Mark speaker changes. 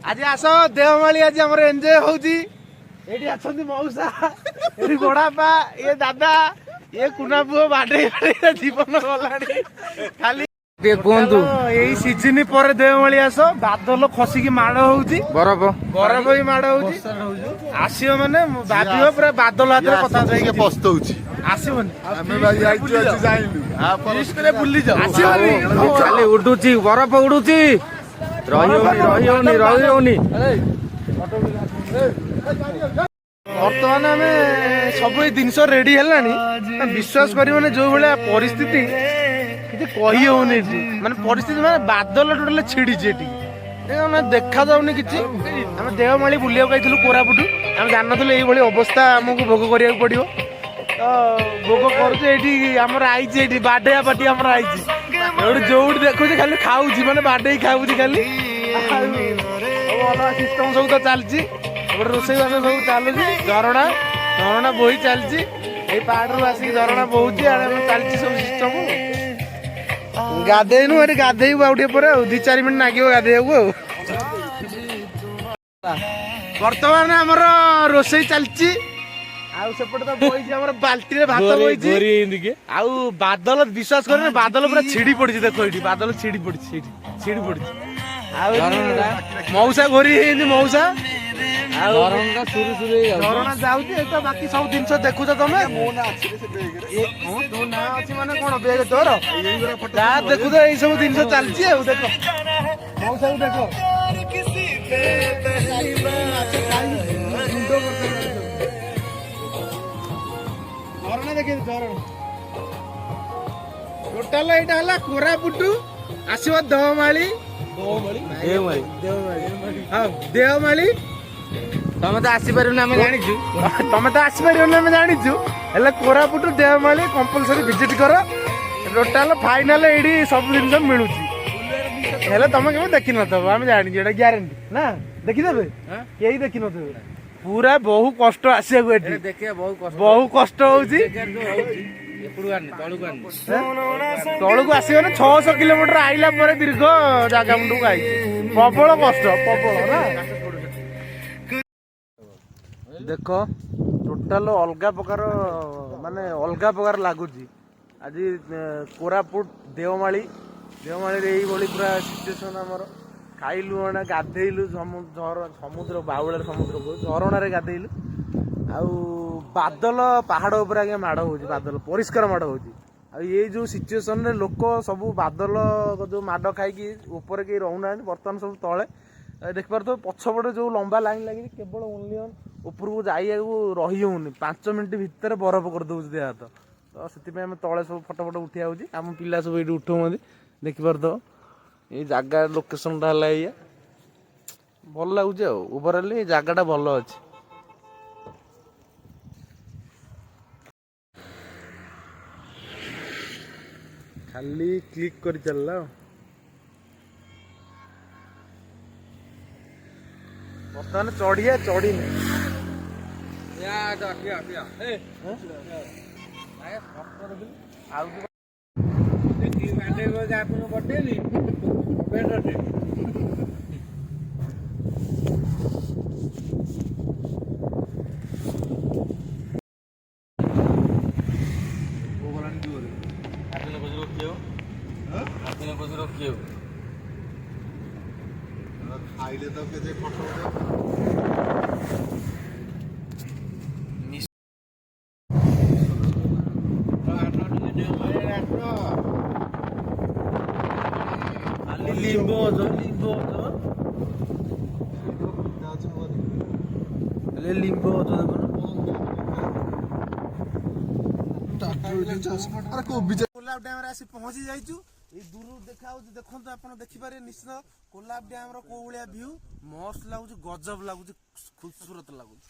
Speaker 1: आज आस देवमाली आज आम एंजय होची एठी अछंती मौसा एठी बड़ापा ये दादा ये कुना पुओ बाडे जीवन गलानी खाली कहतु यही सीजन पर देवमाली आस बादल खसिकी माड़ होची बरफ बरफ भी माड़ होची आसियो माने भाबियो पूरा बादल हाथ रे कथा जाई
Speaker 2: पस्तौची
Speaker 1: आसीबनी
Speaker 2: आमे भाई आइचु आज जाइलु आ फॉरेस्ट रे बुल्ली जाऊ
Speaker 1: आसीबनी
Speaker 3: खाली उडुची बरफ उडुची रही
Speaker 1: बर्तमान आम सब जिनस रेडी है विश्वास कर जो भाया परिस्थिति कि कही होनी माने परिस्थिति माने बादल टोटाल छिड़ी देखा जाऊनी कि आम देवमाली बुलिया कोरापुट आम जान ये अवस्था आमको भोग करा पड़ो तो भोग कर आई बाडेया पार्टी आम आई जो देखु खाली खाऊ माने बाडे खाऊ खाली अलग सिस्टम सब तो चलती रोषेईबास सब चलुची झरणा झरणा बोही चलती ये पहाड़ आसिक झरणा बोची चलती सब सिस्टम गाधेनु अरे गाधेबू आउ टे 2-4 मिनट लगे गाधेबू बर्तमान आमर रोषेई चलती सेपटे तो बोई आम बाल्टी भात बोई आउ बादल विश्वास कर बादल पूरा छिड़ी पड़ी देख ये बादल छिड़ी पड़ी छिड़ी पड़ी मौसा घोरी मौसा झरणा जाऊँ तो बाकी सब जिन देखुच तुम ना अच्छी माने कौन बेग तोर देखु तो यही सब जिन चलती देख मौसा देख झरणा देखे झरणा टोटाल यहाँ कोरापुट आसो देवमाली देवमाली तमें तो आसपार जाचु तमें तो आसपार जाचु हेल्ले कोरापुट देवमाली कंपलसरी विजिट कर टोटाल फाइनाल ये सब जिन मिलूँ हेल्ले तुम के देखी नथब आम जानी एटा ग्यारंटी ना देखीदे यही देखी नो पूरा बहु कष्ट आसिया बहु कष्ट होची तलू आसो 600 किलोमीटर आइला पर दीर्घ जगह मुंडू आई प्रबल कष्ट प्रबल ना देख टोटाल अलग प्रकार माने अलग प्रकार लगुच आज कोरापुट देवमाली यही पूरा सिचुएसन आमर खाइलु गाधेलु समुद्र बाउल समुद्र को झरणा गाधेलु आउ बादल पहाड़ उपर आगे माड़ हो बादल परिष्कार माड़ हो ये जो सिचुएसन रे लोक सब बादल जो माड़ खाई ऊपर कहीं रोना बर्तमान सब तले देखिपार तो पछपटे जो लंबा लाइन लगी केवल ओनली ऊपर को जाइए रही होनी 5 मिनट भितर बरफ कर दौर देह हाथ तो से तले सब फटो फटो उठिया होम पिला सब ये उठाऊ देखिपार तो ये जगह लोकेशन है भल लगुच ओवरऑल ये जगह भल अच्छे खाली क्लिक कर चलला बर्तमान चढ़िया चढ़ी
Speaker 2: खाइले तो के फोटो
Speaker 1: लिंबो लिंबो कोलाब डैम रे पहुंची जाइचु ये दूर देखा देखो आप देखिपारे निश्चित कोलाब डैम रो को व्यू मस्त लगुच गजब लगुच खूबसूरत लगुच।